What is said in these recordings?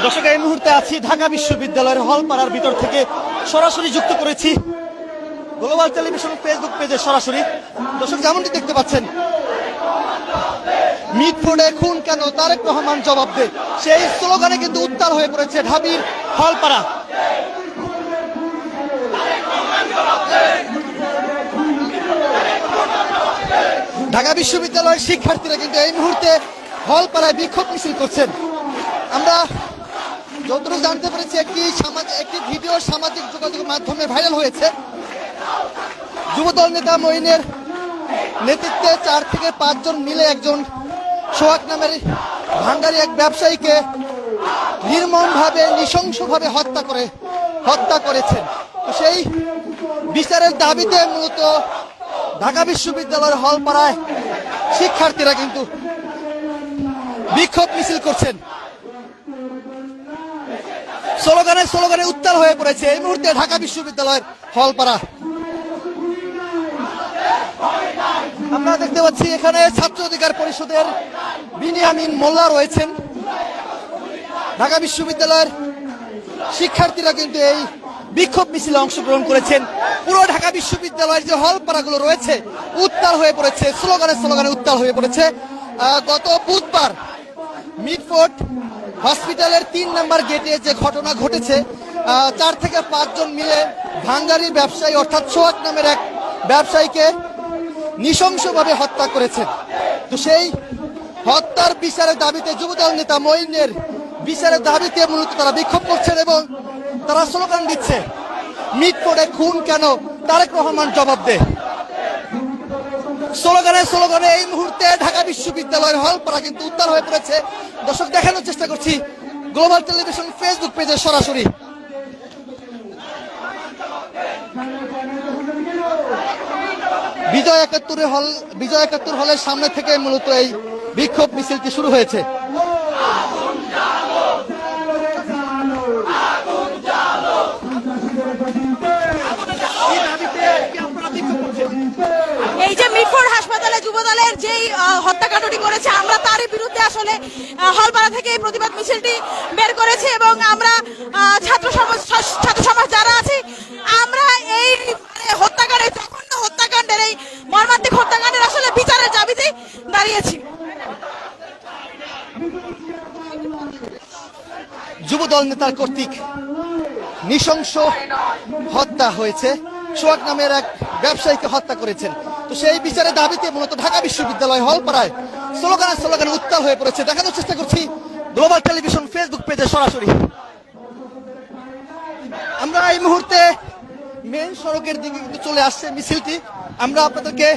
দর্শক, এই মুহূর্তে আছি ঢাকা বিশ্ববিদ্যালয়ের হলপাড়ার ভিতর থেকে সরাসরি যুক্ত করেছি গ্লোবাল টেলিভিশন ফেসবুক পেজে সরাসরি। দর্শক, যেমনটি দেখতে পাচ্ছেন, মিটফোর্ডে খুন কেন, তারেক রহমান জবাব দে, সেই স্লোগানে কিন্তু উত্তাল হয়ে পড়েছে ঢাবির হলপাড়া। ঢাকা বিশ্ববিদ্যালয়ের শিক্ষার্থীরা কিন্তু এই মুহূর্তে হলপাড়ায় বিক্ষোভ মিছিল করছেন। আমরা যতটুকু জানতে পেরেছি, একটি ভিডিও সামাজিক যোগাযোগ মাধ্যমে ভাইরাল হয়েছে। যুবদল নেতা মঈনের নেতৃত্বে 4 থেকে 5 জন মিলে একজন সোহাগ নামের ভান্ডারী এক ব্যবসায়ীকে নির্মমভাবে নৃশংসভাবে হত্যা করেছেন। তো সেই বিচারের দাবিতে মূলত ঢাকা বিশ্ববিদ্যালয়ের হলপাড়ায় শিক্ষার্থীরা কিন্তু বিক্ষোভ মিছিল করছেন। স্লোগানে উত্তাল হয়ে পড়েছে এই মুহূর্তে ঢাকা বিশ্ববিদ্যালয়ের হলপাড়া। আমরা দেখতে পাচ্ছি এখানে ছাত্র অধিকার পরিষদের বিনিয়ামিন মোল্লা রয়েছেন। ঢাকা বিশ্ববিদ্যালয়ের শিক্ষার্থীরা কিন্তু এই বিক্ষোভ মিছিলে অংশগ্রহণ করেছেন। পুরো ঢাকা বিশ্ববিদ্যালয়ের যে হলপাড়াগুলো রয়েছে উত্তাল হয়ে পড়েছে, স্লোগানে উত্তাল হয়ে পড়েছে। গত বুধবার মিটফোর্ড হসপিটালের 3 নম্বর গেটে যে ঘটনা ঘটেছে, 4 থেকে 5 জন মিলে ভাঙ্গারি ব্যবসায়ী অর্থাৎ সোহাগ নামের এক ব্যবসায়ীকে নৃশংসভাবে হত্যা করেছে। তো সেই হত্যার বিচারের দাবিতে যুবদল নেতা মঈনের বিচারের দাবিতে মূলত তারা বিক্ষোভ করছেন এবং তারা স্লোগান দিচ্ছে, মিটফোর্ডে খুন কেন, তারেক রহমান জবাব দে। স্লোগানে এই মুহূর্তে ঢাকা বিশ্ববিদ্যালয়ের হলপাড়া কিন্তু উত্তাল হয়ে পড়েছে। দর্শক, দেখানোর চেষ্টা করছি গ্লোবাল টেলিভিশন ফেসবুক পেজে সরাসরি। বিজয় 71 হলের সামনে থেকে মূলত এই বিক্ষোভ মিছিলটি শুরু হয়েছে। এই যে মিটফোর্ড হাসপাতালে যুবদলের যেই হত্যাকাণ্ডটি করেছে, আমরা তারই বিরুদ্ধে আসলে হলপাড়া থেকে এই প্রতিবাদ মিছিলটি বের করেছি এবং আমরা ছাত্র সমাজ যারা আছি, আমরা এই হত্যাকাণ্ডের জঘন্য হত্যাকাণ্ডের এই মর্মান্তিক হত্যাকাণ্ডের আসলে বিচারের দাবিতে দাঁড়িয়েছি। যুবদল নেতার কর্তৃক নৃশংস হত্যা হয়েছে, সোহাগ নামের এক ব্যবসায়ীকে হত্যা করেছেন। তো সেই বিচারের দাবিতে মূলত ঢাকা বিশ্ববিদ্যালয় হলপাড়ায় স্লোগানে উত্তাল হয়ে পড়েছে। দেখানোর চেষ্টা করছি গ্লোবাল টেলিভিশন ফেসবুক পেজে সরাসরি। আমরা এই মুহূর্তে মেইন সড়কের দিকে কিন্তু চলে আসছে মিছিলটি। আমরা আপনাদেরকে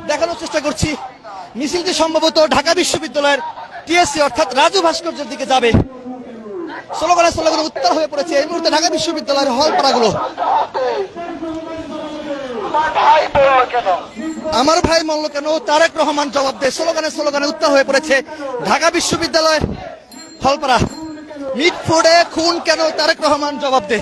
দেখানোর চেষ্টা করছি মিছিলটি সম্ভবত ঢাকা বিশ্ববিদ্যালয়ের টিএসসি অর্থাৎ রাজু ভাস্কর্যের দিকে যাবে। স্লোগানে উত্তাল হয়ে পড়েছে এই মুহূর্তে ঢাকা বিশ্ববিদ্যালয়ের হলপাড়াগুলো। আমার ভাই মরল কেন, তারেক রহমান জবাব দে, স্লোগানে উত্তাল হয়ে পড়েছে ঢাকা বিশ্ববিদ্যালয়ের হলপাড়া। মিটফোর্ডে খুন কেন, তারেক রহমান জবাব দে।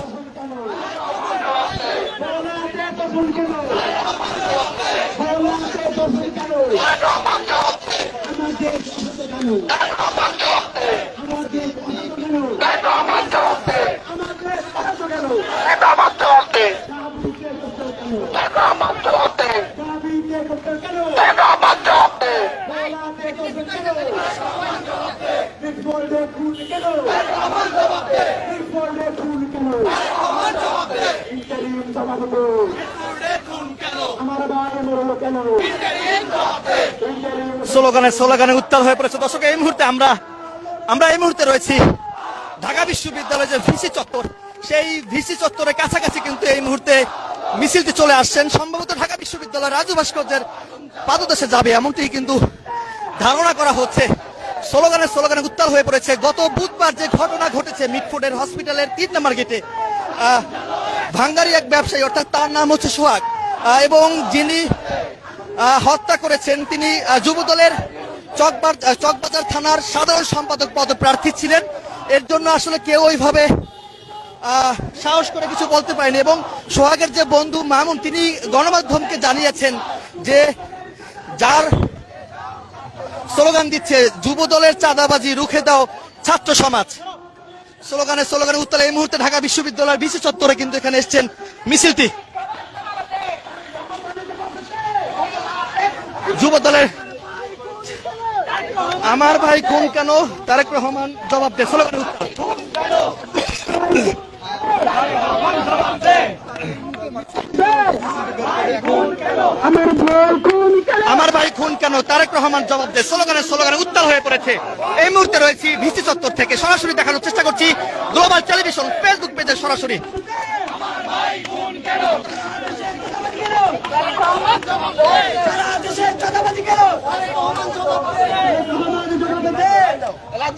স্লোগানে উত্তাল হয়ে পড়েছে। দর্শক, এই মুহূর্তে আমরা এই মুহূর্তে রয়েছি ঢাকা বিশ্ববিদ্যালয়ের যে ভিসি চত্বর, সেই ভিসি চত্বরের কাছাকাছি কিন্তু এই মুহূর্তে মিছিলটি চলে আসছেন। সম্ভবত ঢাকা বিশ্ববিদ্যালয়ের রাজু ভাস্কর্যের পাদদেশে যাবে এমনটি কিন্তু ধারণা করা হচ্ছে। স্লোগানে উত্তাল হয়ে পড়েছে। গত বুধবার যে ঘটনা ঘটেছে মিটফোর্ডের হসপিটালের 3 নম্বর গেটে, ভাঙ্গারি এক ব্যবসায়ী অর্থাৎ তার নাম হচ্ছে সোহাগ, এবং যিনি হত্যা করেছেন তিনি যুবদলের চকবাজার থানার সাধারণ সম্পাদক পদপ্রার্থী ছিলেন। এর জন্য আসলে কেউ ওইভাবে সাহস করে কিছু বলতে পারেনি এবং সোহাগের যে বন্ধু মামুন তিনি গণমাধ্যমকে জানিয়েছেন যে যার স্লোগান দিচ্ছে যুবদলের চাঁদাবাজি রুখে দাও ছাত্র সমাজ, স্লোগানে উত্তাল। এই মুহূর্তে ঢাকা বিশ্ববিদ্যালয়ের বিসি চত্বরে কিন্তু এখানে এসছেন মিছিলটি। যুব দলের আমার ভাই খুন কেন, তারেক রহমান জবাব দে, স্লোগানে উত্তাল। আমার ভাই খুন কেন, তারেক রহমান জবাব দে, স্লোগানে উত্তাল হয়ে পড়েছে। এই মুহূর্তে রয়েছি ভিসি চত্বর থেকে, সরাসরি দেখানোর চেষ্টা করছি গ্লোবাল টেলিভিশন ফেসবুক পেজে সরাসরি।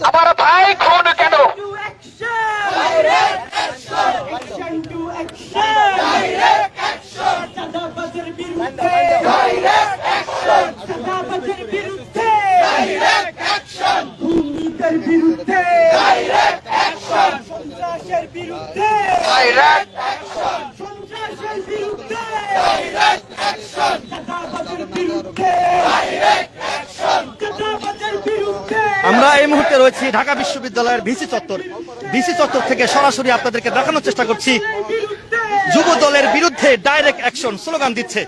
আমার ভাই খুন কেন, সন্ত্রাসের বিরুদ্ধে আমরা এই মুহূর্তে রয়েছি ঢাকা বিশ্ববিদ্যালয়ের ভিসি চত্বর থেকে সরাসরি আপনাদেরকে দেখানোর চেষ্টা করছি যুব দলের বিরুদ্ধে ডাইরেক্ট অ্যাকশন স্লোগান দিচ্ছে।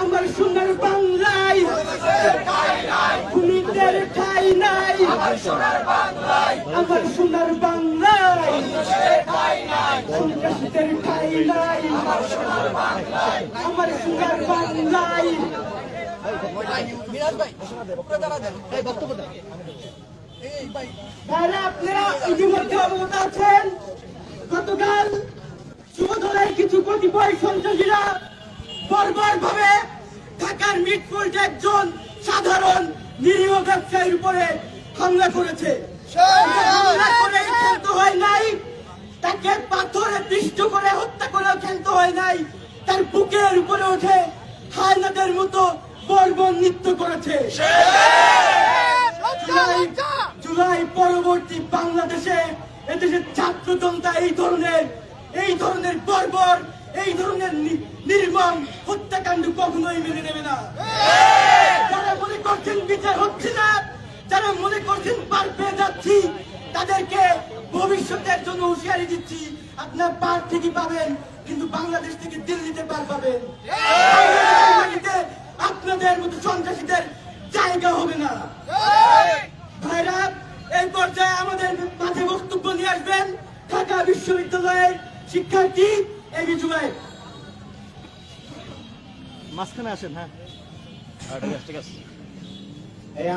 আমার সোনার বাংলায় খুনিদের ঠাই নাই, আমার সোনার বাংলায় সন্ত্রাসীদের ঠাই নাই, আমার সোনার বাংলায়। আপনারা ইতিমধ্যে অবগত আছেন, গতকাল যুব দলের কিছু কতিপয় সন্ত্রাসীরা বর্বর ভাবে ঢাকার মিটফোর্ডে একজন সাধারণ নিরীহ ব্যবসায়ীর উপরে হামলা করেছে। হামলা করে ক্ষান্ত হয় নাই, তাকে পাথরে পিষ্ট করে হত্যা করে ক্ষান্ত হয় নাই, তার বুকের উপরে উঠে হায়নাদের মতো বর্বর নৃত্য করেছে। জুলাই পরবর্তী বাংলাদেশে এদেশের ছাত্র জনতা এই ধরনের বর্বর, এই ধরনের নির্মম হত্যাকাণ্ড কখনোই মেনে নেবে না। যারা মনে করছেন বিচার হচ্ছে না, যারা মনে করছেন পার পেয়ে যাচ্ছি, তাদেরকে ভবিষ্যতের জন্য হুঁশিয়ারি দিচ্ছি, আপনার পার ঠিকই পাবেন, কিন্তু বাংলাদেশ থেকে দিল্লিতে পার পাবেন। আপনাদের মতো সন্ত্রাসীদের জায়গা হবে না। ভাইরা, এই পর্যায়ে আমাদের মাঝে বক্তব্য নিয়ে আসবেন ঢাকা বিশ্ববিদ্যালয়ের শিক্ষার্থী এবি জুবাইর। মাঝখানে আসেন। হ্যাঁ, ঠিক আছে।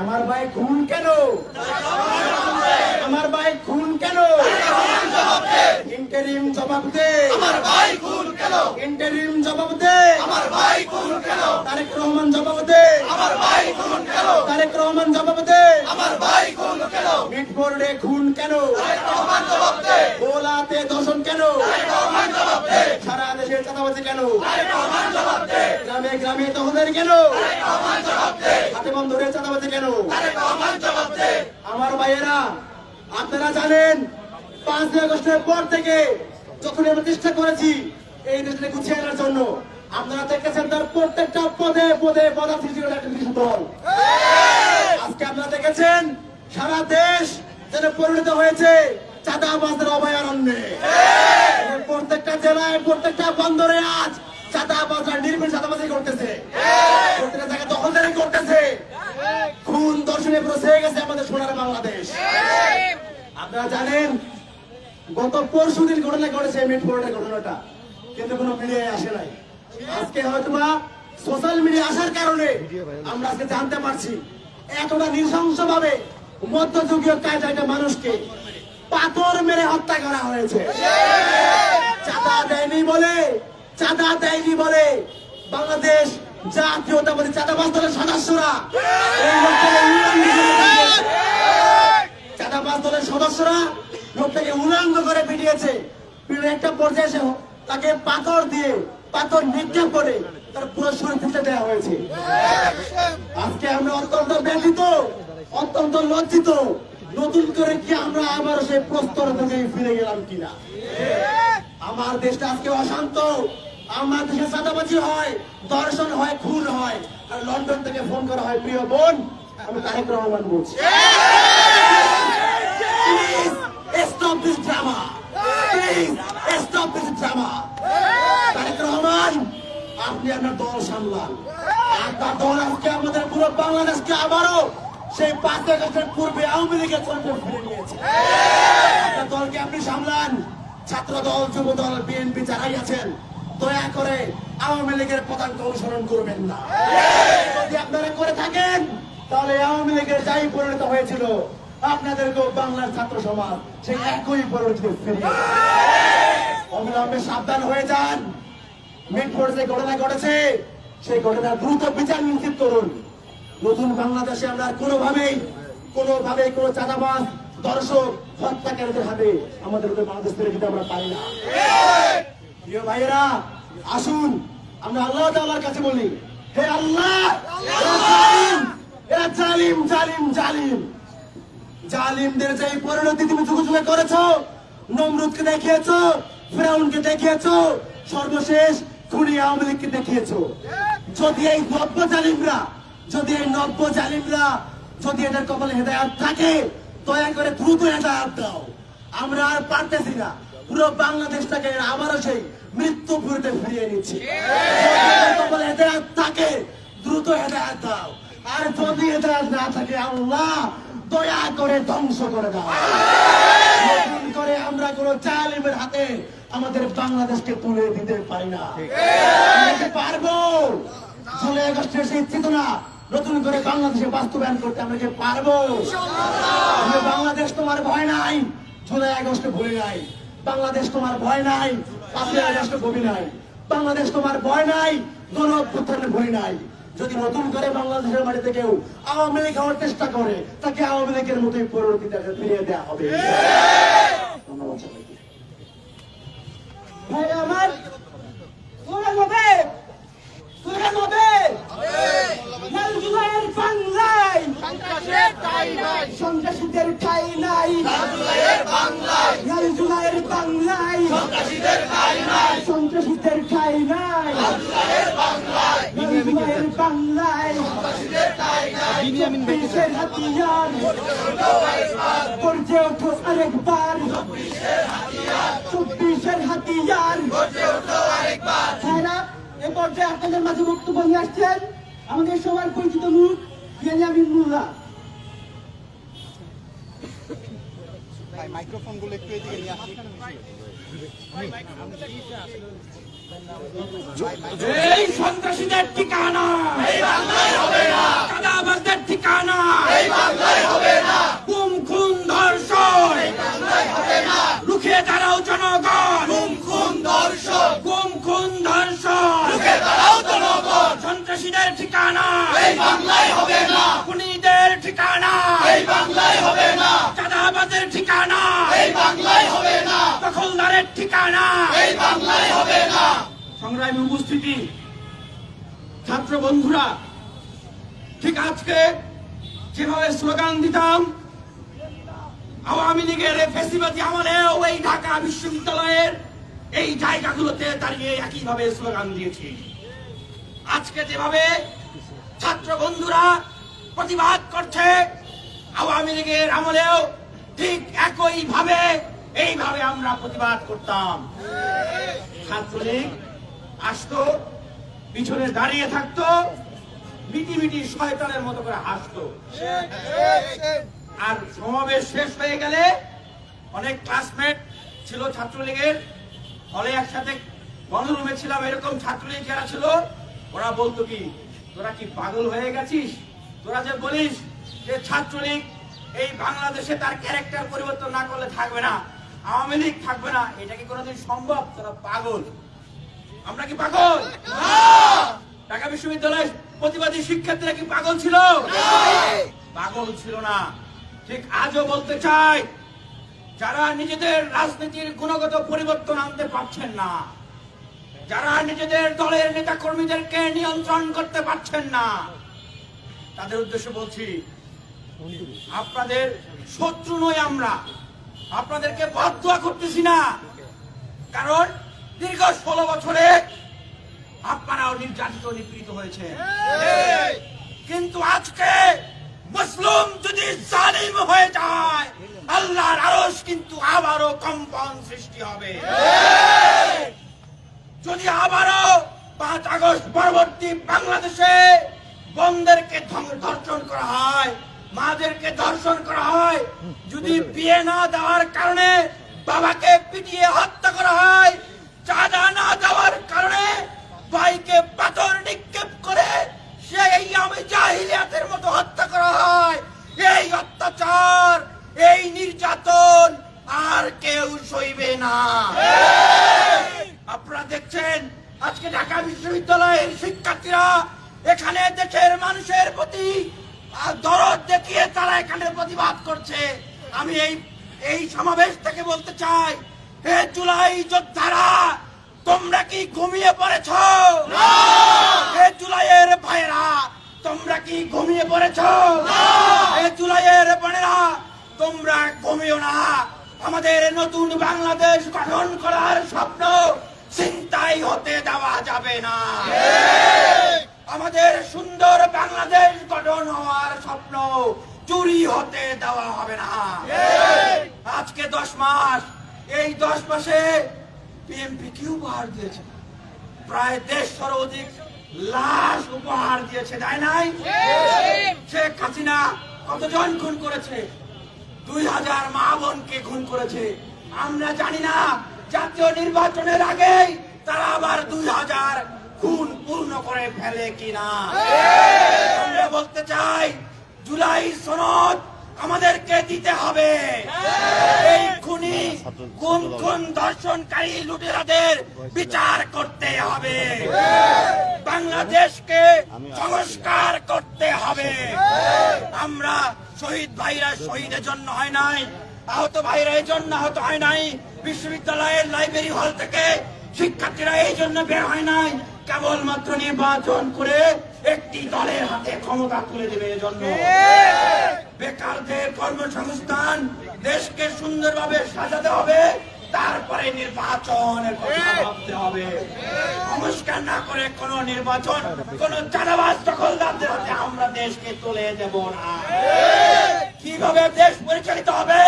আমার ভাই খুন কেন, আমার ভাই খুন কেন, ইন্টারিম জবাব দে, আমার ভাই খুন কেন, ইন্টারিম জবাব দে, আমার ভাই খুন কেন, তারেক রহমান জবাব দে, আমার ভাই খুন কেন, তারেক রহমান জবাব দে, আমার ভাই খুন কেন, মিটফোর্ডে খুন কেন, তারেক রহমান জবাব দে, ভোলাতে দর্শন কেন, তারেক রহমান জবাব দে, সারা দেশে চাঁদাবাজি কেন, তারেক রহমান জবাব দে, গ্রামে গ্রামে তহবিল কেন, তারেক রহমান জবাব দে, হাতে বন্ধরে চাঁদাবাজি কেন, তারেক রহমান জবাব দে। আমার ভাইয়েরা, আপনারা জানেন 5 আগস্টের পর থেকে যখন আমরা চেষ্টা করেছি এই দেশকে গুছিয়ে আনার জন্য, আপনারা দেখেছেন তার প্রত্যেকটা পদে পদে পদার্থী ছিল একটা বিরোধী দল। আজকে আপনারা দেখেছেন সারা দেশ যেন পরিণত হয়েছে চাঁদাবাজদের অভয়ারণ্যে। প্রত্যেকটা জেলায়, প্রত্যেকটা বন্দরে আজ চাঁদাবাজরা নির্বিঘ্নে চাঁদাবাজি করতেছে, প্রত্যেকটা জায়গায় দখলদারি করতেছে, খুন দর্শনে পুরো ছেয়ে গেছে আমাদের সোনার বাংলাদেশ। আপনারা জানেন গত পরশুদিন ঘটনা ঘটেছে, মিটফোর্ডের ঘটনাটা, কিন্তু কোনো মিডিয়ায় আসে নাই। আজকে হয়তোবা সোশ্যাল মিডিয়া আসার কারণে আমরা আজকে জানতে পারছি এতটা নৃশংস ভাবে মধ্যযুগীয় কায়দায় মানুষকে পাথর মেরে হত্যা করা হয়েছে। চাঁদা দেয়নি বলে বাংলাদেশ জাতীয়তাবাদী চাঁদাবাজ দলের সদস্যরা লোকটাকে উলঙ্গ করে পিটিয়েছে। একটা পর্যায়ে এসে তাকে পাথর নিক্ষেপ করে তার পুরো শরীর ফুটে দেওয়া হয়েছে। আজকে আমরা অত্যন্ত ব্যথিত, অত্যন্ত লজ্জিত। নতুন করে কি আমরা আবার সেই প্রস্তর থেকে ফিরে গেলাম কিনা? আমার দেশটা আজকে অশান্ত। আমার দেশে চাঁদাবাজি হয়, ধর্ষণ হয়, খুন হয়, আর লন্ডন থেকে ফোন করা হয়, প্রিয় বোন আমি তারেক রহমান বলছি, stop this drama, please stop this drama. Tarique Rahman, আপনি আপনার দল সামলান। আপনার দল আজকে আমাদের পুরো বাংলাদেশকে আবারও সেই 5 আগস্টের পূর্বে আওয়ামী লীগের চরিত্রে ফিরে নিয়েছে। আপনার দলকে আপনি সামলান। ছাত্র দল, যুব দল, বিএনপি যারাই আছেন, দয়া করে আওয়ামী লীগের পতাকা অনুসরণ করবেন না। যদি আপনারা করে থাকেন তাহলে আওয়ামী লীগের যাই পরিণত হয়েছিল আপনাদেরকেও বাংলার ছাত্র সমাজ সেই একই পরিণতিতে ফিরিয়ে অবিলম্বে সাবধান হয়ে যান। মিটফোর্ডে যে ঘটনা ঘটেছে সেই ঘটনার দ্রুত বিচার নিশ্চিত করুন। নতুন বাংলাদেশে আমরা কোনোভাবেই কোনো চাঁদাবাজ, দর্শক, হত্যাকারীদের হাতে আমাদের বাংলাদেশ ছেড়ে দিতে আমরা পারি না। প্রিয় ভাইয়েরা, আসুন আমরা আল্লাহ তাআলার কাছে বলি, হে আল্লাহ, এরা জালিম জালিম জালিম জালিমদের যে পরিণতি তুমি যুগে যুগে করেছো, নমরুদকে দেখিয়েছো, ফিরাউনকে দেখিয়েছো, সর্বশেষ খুনি আওয়ামী লীগকে দেখিয়েছো। যদি এই নব্য জালিমরা যদি এদের কপালে হেদায়েত থাকে, দয়া করে দ্রুত হেদায়েত দাও। আমরা আর পারতেছি না, পুরো বাংলাদেশটাকে আবারও সেই মৃত্যু পুরীতে ফিরিয়ে নিচ্ছি। কপালে হেদায়েত থাকে, দ্রুত হেদায়েত দাও। আর যদি হেদায়েত না থাকে, আল্লাহ দয়া করে ধ্বংস করে দাও। নতুন করে আমরা কোন জালিমের হাতে আমাদের বাংলাদেশকে তুলে দিতে পারি না। আমরা পারবো জুলাই আগস্টের সেই চেতনা নতুন করে বাংলাদেশে বাস্তবায়ন করতে আমরা কি পারবো? বাংলাদেশ তোমার ভয় নাই, জুলাই আগস্টে ভুলে নাই। বাংলাদেশ তোমার ভয় নাই, 5ই আগস্টে ভুলি নাই। বাংলাদেশ তোমার ভয় নাই, গণ অভ্যুত্থানে ভুলি নাই। যদি নতুন করে বাংলাদেশের মাটিতে কেউ আওয়ামী লীগ হওয়ার চেষ্টা করে, তাকে আওয়ামী লীগের মতোই পরিণতিটা ফিরিয়ে দেওয়া হবে। ধন্যবাদ সবাইকে। ভাই আমার তোরা হবে জুলাইয়ের বাংলায় সন্ত্রাসীদের ঠাই নাই, জুলাইয়ের বাংলায় সন্ত্রাসীদের ঠাই নাই, জুলাইয়ের বাংলায় চব্বিশের হাতিয়ার গর্জে ওঠো আরেকবার, 24-এর হাতিয়ার। এ পর্যায়ে আপনাদের মাঝে বক্তব্য নিয়ে আসছেন আমাদের সবার পরিচিত মুখ বিনিয়ামিন মোল্লা। মাইক্রোফোনগুলো একটু এদিকে নিয়ে আসুন। এই সন্ত্রাসীদের ঠিকানা এই বাংলায় হবে না, চাঁদাবাজদের ঠিকানা এই বাংলায় হবে না, গুম খুন ধর্ষণ এই বাংলায় হবে না, রুখে দাঁড়াও জনগণ, গুম খুন ধর্ষণ রুখে দাঁড়াও জনগণ, সন্ত্রাসীদের ঠিকানা এই বাংলায় হবে না, খুনিদের ঠিকানা এই বাংলায় হবে না, চাঁদাবাজের ঠিকানা এই বাংলায় হবে না, দখলদারের ঠিকানা এই বাংলায় হবে না। সংগ্রামী উপস্থিতি, ছাত্র বন্ধুরা, ঠিক আজকে যেভাবে স্লোগান দিতাম আওয়ামী লীগের ফ্যাসিবাদী আমলেও এই ঢাকা বিশ্ববিদ্যালয়ের এই জায়গাগুলোতে দাঁড়িয়ে একইভাবে স্লোগান দিয়েছি। আজকে যেভাবে ছাত্র বন্ধুরা প্রতিবাদ করছে আওয়ামী লীগের আমলেও ঠিক একইভাবে এইভাবে আমরা প্রতিবাদ করতাম। ছাত্রলীগ আসতো, পিছনে দাঁড়িয়ে থাকতো, মিটি শয়তানের মতো করে হাসতো। আর সমাবেশ শেষ হয়ে গেলে অনেক ক্লাসমেট ছিল ছাত্রলীগের, হলে একসাথে গণরুমে ছিলাম, এরকম ছাত্রলীগ যারা ছিল ওরা বলতো কি, তোরা কি পাগল হয়ে গেছিস? তোরা যে বলিস যে ছাত্রলীগ এই বাংলাদেশে তার ক্যারেক্টার পরিবর্তন না করলে থাকবে না, আওয়ামী লীগ থাকবে না। এটা কি কোনোদিন সম্ভব? তারা পাগল। আমরা কি পাগল? ঢাকা বিশ্ববিদ্যালয়ের প্রতিবাদী শিক্ষার্থীরা কি পাগল ছিল? পাগল ছিল না। ঠিক আজও বলতে চাই, যারা নিজেদের রাজনীতির গুণগত পরিবর্তন আনতে পারছেন না, যারা নিজেদের দলের নেতা কর্মীদেরকে নিয়ন্ত্রণ করতে পারছেন না, তাদের উদ্দেশ্যে বলছি, আপনাদের শত্রু নই আমরা, আপনাদেরকে বদদোয়া করতেছি না। কারণ দীর্ঘ 16 বছরে আপনারাও নির্যাতিত নিপীড়িত হয়েছে, কিন্তু আজকে মুসলিম যদি জালিম হয়ে যায়, আল্লাহর আরশ কিন্তু আবারও কম্পন সৃষ্টি হবে। যদি আবারও 5 আগস্ট পরবর্তী বাংলাদেশে বোনদেরকে ধর্ষণ করা হয়, মাদেরকে ধর্ষণ করা হয়, যদি বিয়ে না দেওয়ার কারণে বাবাকে পিটিয়ে হত্যা করা হয়, চাঁদা না দেওয়ার কারণে ভাইকে পাথর নিক্ষেপ করে সেই আমি জাহিলিয়াতের মতো হত্যা করা হয়, এই অত্যাচার, এই নির্যাতন আর কেউ সইবে না। আপনারা দেখছেন আজকে ঢাকা বিশ্ববিদ্যালয়ের শিক্ষার্থীরা এখানে দেশের মানুষের প্রতি দরদ দেখিয়ে তারা এখানে প্রতিবাদ করছে। আমি এই সমাবেশ থেকে বলতে চাই, হে জুলাই যোদ্ধারা, তোমরা কি ঘুমিয়ে পড়েছ? হে জুলাইয়ের ভাইরা, তোমরা কি ঘুমিয়ে পড়েছ? হে জুলাইয়ের বোনেরা, তোমরা ঘুমিও না। আমাদের নতুন বাংলাদেশ গঠন করার স্বপ্ন চিন্তাই হতে দেওয়া যাবে না। আমাদের সুন্দর বাংলাদেশ গঠন হওয়ার স্বপ্ন চুরি হতে দেওয়া হবে না। আজকে 10 মাস, এই 10 মাসে বিএনপি কি উপহার দিয়েছে? প্রায় 150 অধিক লাশ উপহার দিয়েছে, তাই নাই? শেখ হাসিনা কতজন খুন করেছে? 2000 মা বোনকে খুন করেছে। আমরা জানি না জাতীয় নির্বাচনের আগেই তারা আবার 2000 খুন পূর্ণ করে ফেলে কিনা। আমরা বলতে চাই, জুলাই সনদ আমাদেরকে দিতে হবে। এই খুনি খুন ধর্ষণকারী লুটেরাদের বিচার করতে হবে। বাংলাদেশকে সংস্কার করতে হবে। আমরা শহীদ ভাইরা শহীদের জন্য হয় নাই, আহত ভাইরা এই জন্য আহত হয় নাই, বিশ্ববিদ্যালয়ের লাইব্রেরি হল থেকে শিক্ষার্থীরা এই জন্য বের হয় নাই কেবলমাত্র নির্বাচন করে একটি দলের হাতে ক্ষমতা তুলে দেবে এজন্য। বেকারদের কর্মসংস্থান, দেশকে সুন্দরভাবে সাজাতে হবে, তারপরে নির্বাচনের কথা ভাবতে হবে। সংস্কার না করে কোন নির্বাচন কোন চাঁদাবাজ দখলদারদের হাতে আমরা দেশকে তুলে দেব না। কিভাবে দেশ পরিচালিত হবে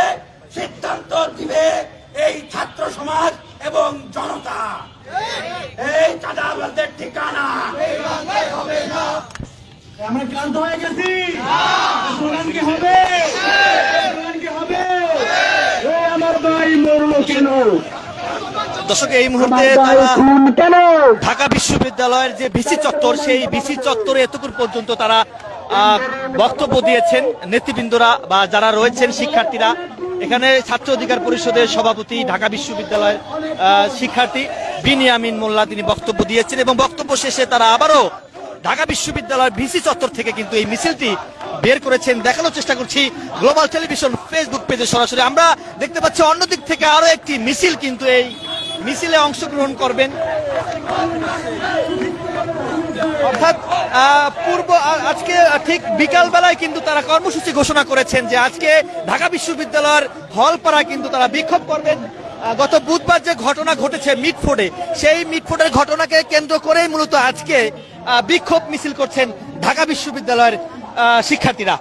সিদ্ধান্ত দিবে এই ছাত্র সমাজ এবং জনতা। এই চাঁদাবাজদের ঠিকানা এই বাংলায় হবে না। আমরা ক্লান্ত হয়ে গেছি। স্লোগান কি হবে? স্লোগান কি হবে? আমার ভাই মরলো কেন? দর্শক, এই মুহূর্তে তারা ঢাকা বিশ্ববিদ্যালয়ের যে ভিসি চত্বর, সেই ভিসি চত্বরে এতক্ষণ পর্যন্ত তারা বক্তব্য দিয়েছেন নেতৃবৃন্দরা বা যারা রয়েছেন শিক্ষার্থীরা। এখানে ছাত্র অধিকার পরিষদের সভাপতি ঢাকা বিশ্ববিদ্যালয়ের শিক্ষার্থী বিনিয়ামিন মোল্লা তিনি বক্তব্য দিয়েছেন এবং বক্তব্য শেষে তারা আবারও ঢাকা বিশ্ববিদ্যালয়ের ভিসি চত্বর থেকে কিন্তু এই মিছিলটি বের করেছেন। দেখানোর চেষ্টা করছি গ্লোবাল টেলিভিশন ফেসবুক পেজে সরাসরি। আমরা দেখতে পাচ্ছি অন্যদিক থেকে আরো একটি মিছিল কিন্তু এই মিছিলে অংশগ্রহণ করবেন। অর্থাৎ আজকে ঠিক বিকাল বেলায় কিন্তু তারা কর্মসূচি ঘোষণা করেছেন যে আজকে ঢাকা বিশ্ববিদ্যালয়ের হলপাড়া কিন্তু তারা বিক্ষোভ করবেন। গত বুধবার যে ঘটনা ঘটেছে মিটফোর্ডে, সেই মিটফোর্ডের ঘটনাকে কেন্দ্র করেই মূলত আজকে বিক্ষোভ মিছিল করছেন ঢাকা বিশ্ববিদ্যালয়ের শিক্ষার্থীরা।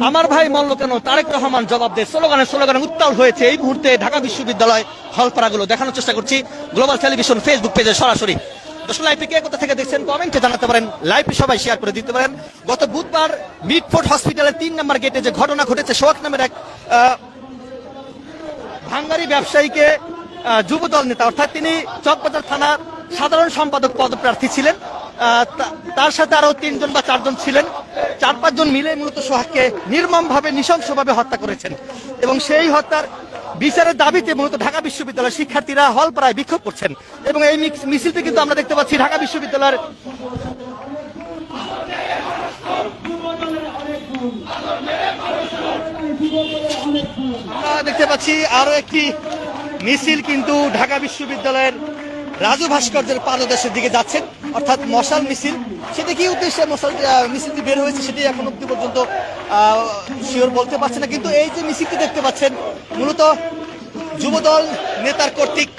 আমার ভাই মরল কেন, তারেক রহমান জবাব দে, স্লোগানে উত্তাল হয়েছে এই মুহূর্তে ঢাকা বিশ্ববিদ্যালয় হলপাড়াগুলো। দেখানোর চেষ্টা করছি গ্লোবাল টেলিভিশন ফেসবুক পেজে সরাসরি। দর্শক, লাইভটি কে কোথা থেকে দেখছেন কমেন্টে জানাতে পারেন, লাইভটি সবাই শেয়ার করে দিতে পারেন। গত বুধবার মিটফোর্ড হসপিটালের 3 নম্বর গেটে যে ঘটনা ঘটেছে, সোহাগ নামের এক ভাঙ্গারি ব্যবসায়ীকে যুবদল নেতা, অর্থাৎ তিনি চকবাজার থানার সাধারণ সম্পাদক পদপ্রার্থী ছিলেন, তার সাথে আরো 3 জন বা 4 জন ছিলেন, 4-5 জন মিলে মূলত সোহাগকে নির্মমভাবে নৃশংসভাবে হত্যা করেছেন এবং সেই হত্যার বিচারের দাবিতে মূলত ঢাকা বিশ্ববিদ্যালয়ের শিক্ষার্থীরা হলপাড়ায় বিক্ষোভ করছেন এবং এই মিছিলটি কিন্তু আমরা দেখতে পাচ্ছি ঢাকা বিশ্ববিদ্যালয়ের দেখতে পাচ্ছি আরো একটি মিছিল কিন্তু ঢাকা বিশ্ববিদ্যালয়ের রাজু ভাস্কর্যের পাদদেশের দিকে যাচ্ছেন, অর্থাৎ মশাল মিছিল। সেটা কি উদ্দেশ্যে মিছিলটি বের হয়েছে সেটি এখন অব্দি পর্যন্ত শিওর বলতে পারছে না, কিন্তু এই যে মিছিলটি দেখতে পাচ্ছেন মূলত যুবদল নেতার কর্তৃক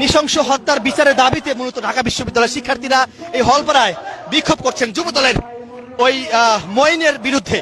নৃশংস হত্যার বিচারের দাবিতে মূলত ঢাকা বিশ্ববিদ্যালয়ের শিক্ষার্থীরা এই হলপাড়ায় বিক্ষোভ করছেন যুবদলের ওই মঈনের বিরুদ্ধে।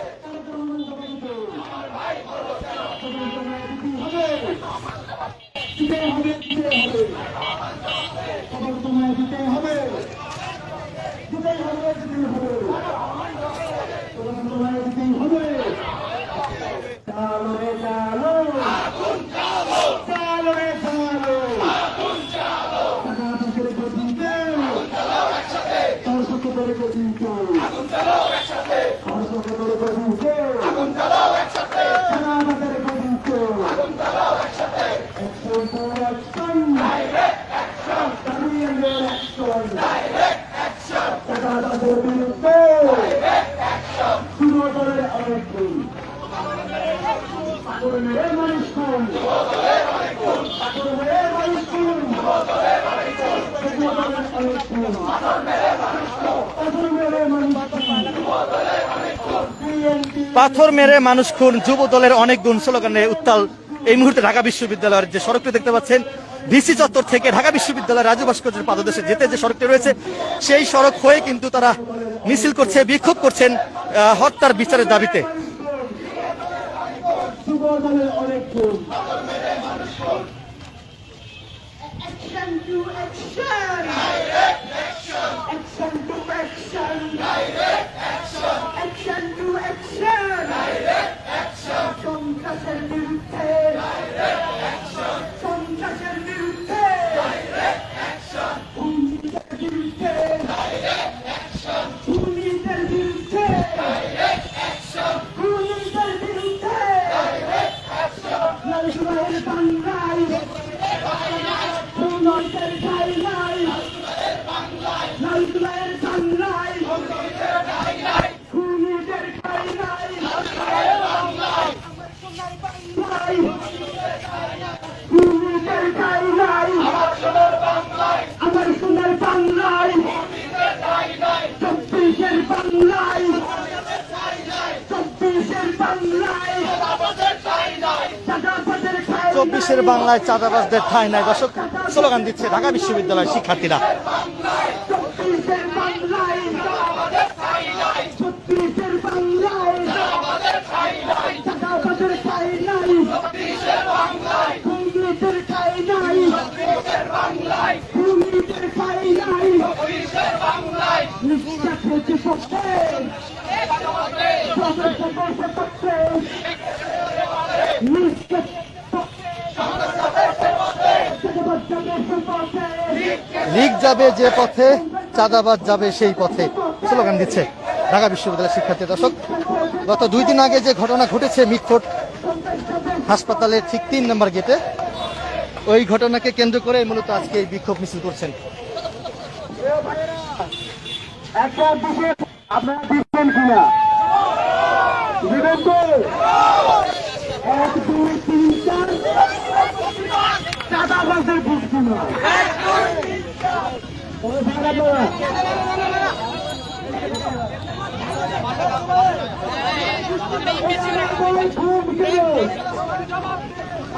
পাথর মেরে মানুষ খুন, যুব দলের অনেক গুণ স্লোগানে উত্তাল এই মুহূর্তে ঢাকা বিশ্ববিদ্যালয়ের যে সড়কটি দেখতে পাচ্ছেন ভিসি চত্বর থেকে ঢাকা বিশ্ববিদ্যালয়ের রাজু ভাস্কর্যের পাদদেশে যেতে যে সড়কটি রয়েছে সেই সড়ক হয়ে কিন্তু তারা মিছিল করছে, বিক্ষোভ করছেন হত্যার বিচারের দাবিতে। চব্বিশের বাংলায় চাঁদাবাজদের ঠাঁই নাই দর্শক স্লোগান দিচ্ছে ঢাকা বিশ্ববিদ্যালয়ের শিক্ষার্থীরা। লীগ যাবে যে পথে, চাঁদাবাজ যাবে সেই পথে স্লোগান দিচ্ছে ঢাকা বিশ্ববিদ্যালয়ের শিক্ষার্থী। দর্শক গত 2 দিন আগে যে ঘটনা ঘটেছে মিটফোর্ড হাসপাতালের ঠিক 3 নম্বর গেটে, ওই ঘটনাকে কেন্দ্র করে মূলত আজকে এই বিক্ষোভ মিছিল করছেন। আপনারা দিচ্ছেন কিনা? দিবেন তো? 1, 2, 3, 4 চাঁদাবাজের ভোট কিনা?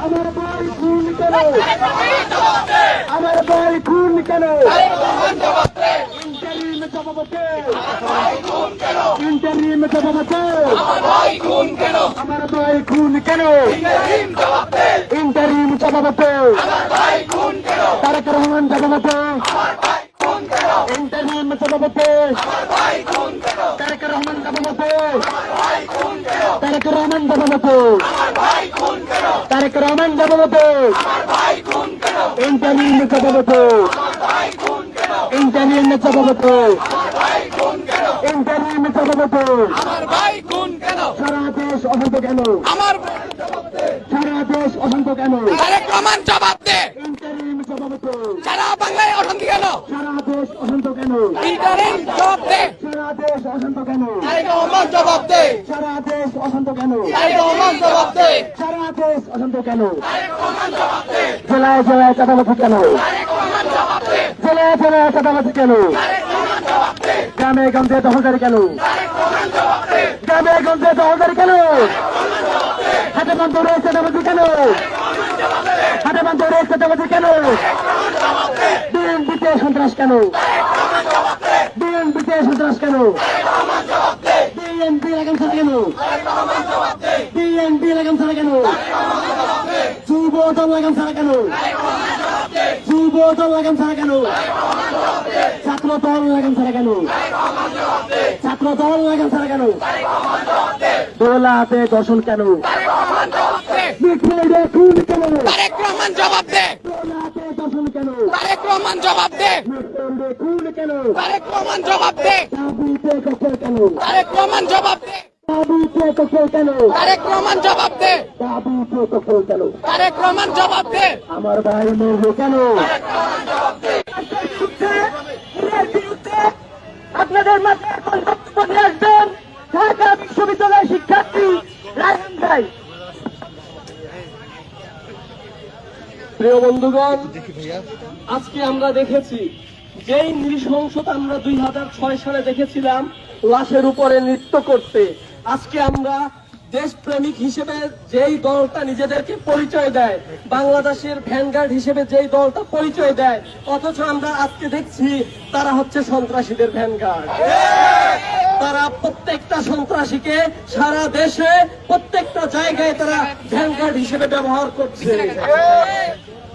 আমার ভাই খুন কেন? আমার ভাই খুন কেন? ইন্টারিম সভাপতি, ইন্টারিম সভাপতি, আমার ভাই খুন কেন? ইন্টারিম সভাপতি তারেক রহমান সভাপতি, ইন্টারিম সভাপতি তারেক রহমান সভাপতি, তারেক রহমান সভাপতি, তারেক রহমান সভাপতি, ইন্টারিম সভাপতি ইন্টারিম সভাপতি, ইন্টারিম সভাপতি, আমার ভাই খুন কেন? সারা দেশ অশান্ত কেন? আমার সারা দেশ অশান্ত কেন? তারেক রহমান জবাব দে। ইন্টারিম সভাপতি, সারা বাংলায় অশান্তি কেন? সারা দেশ অশান্ত কেন? ইন্টারিম জবাব দে। সারা দেশ অশান্ত কেন? তারেক রহমান জবাব দে, সারা দেশ অশান্ত কেন? তারেক রহমান জবাব দে, সারা দেশ অশান্ত কেন? জেলায় জেলায় চাঁদাবাজি কেন? জেলায় জেলায় চাঁদাবাজি কেন? গ্রামে গঞ্জে দখলদারি কেন? গ্রামে গঞ্জে দখলদারি কেন? হাতে বন্ধরে চাঁদাবাজি কেন? হাতে বন্ধরে চাঁদাবাজি কেন? বিএনপিতে সন্ত্রাস কেন? বিএনপিতে সন্ত্রাস কেন? বিএনপি লাগাম ছাড়া কেন? বিএনপি লাগাম ছাড়া কেন? যুব দল লাগাম ছাড়া কেন? যুব দল লাগাম ছাড়া কেন? ছাত্র দল লাগাম ছাড়া কেন? ছাত্র দল লাগাম ছাড়া কেন? দোলাতে দর্শন কেন? মিছিলে খুন কেন? তারেক রহমান জবাব দে। দোলাতে দর্শন কেন? তারেক রহমান জবাব দে। মিছিলে খুন কেন? তারেক রহমান জবাব দে। তাবুতে ককটেল কেন? তারেক রহমান জবাব দে। তাবুতে ককটেল কেন? তারেক রহমান জবাব দে। তাবুতে ককটেল কেন? তারেক রহমান জবাব দে। আমার ভাই মরবে কেন? আপনাদের মাথায় এখন বক্তব্য নিয়ে আসবেন ঢাকা বিশ্ববিদ্যালয়ের শিক্ষার্থী রায়হান ভাই। প্রিয় বন্ধুগণ, আজকে আমরা দেখেছি যেই নৃশংসতা আমরা 2006 সালে দেখেছিলাম লাশের উপরে নৃত্য করতে, আজকে আমরা দেশপ্রেমিক হিসেবে যেই দলটা নিজেদেরকে পরিচয় দেয়, বাংলাদেশের ভ্যানগার্ড হিসেবে যেই দলটা পরিচয় দেয়, অথচ আমরা আজকে দেখছি তারা হচ্ছে সন্ত্রাসীদের ভ্যানগার্ড। তারা প্রত্যেকটা সন্ত্রাসীকে সারা দেশে প্রত্যেকটা জায়গায় তারা ভ্যানগার্ড হিসেবে ব্যবহার করছে।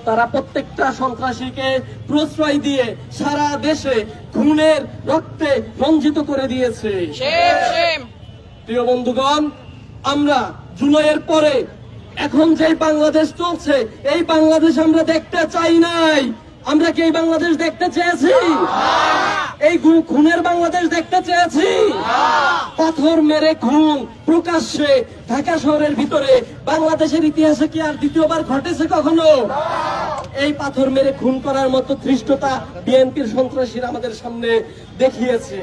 তারা প্রত্যেকটা সন্ত্রাসীকে প্রশ্রয় দিয়ে সারা দেশে খুনের রক্তে রঞ্জিত করে দিয়েছে। প্রিয় বন্ধুগণ, আমরা জুলাইয়ের পরে এখন যে বাংলাদেশ চলছে, এই বাংলাদেশ আমরা দেখতে চাই নাই। আমরা কি এই বাংলাদেশ দেখতে চেয়েছি? এই খুনের বাংলাদেশ দেখতে চেয়েছি? পাথর মেরে খুন প্রকাশ্যে ঢাকা শহরের ভিতরে বাংলাদেশের ইতিহাসে কি আর দ্বিতীয়বার ঘটেছে কখনো? এই পাথর মেরে খুন করার মতো ধৃষ্টতা বিএনপির সন্ত্রাসীরা আমাদের সামনে দেখিয়েছে।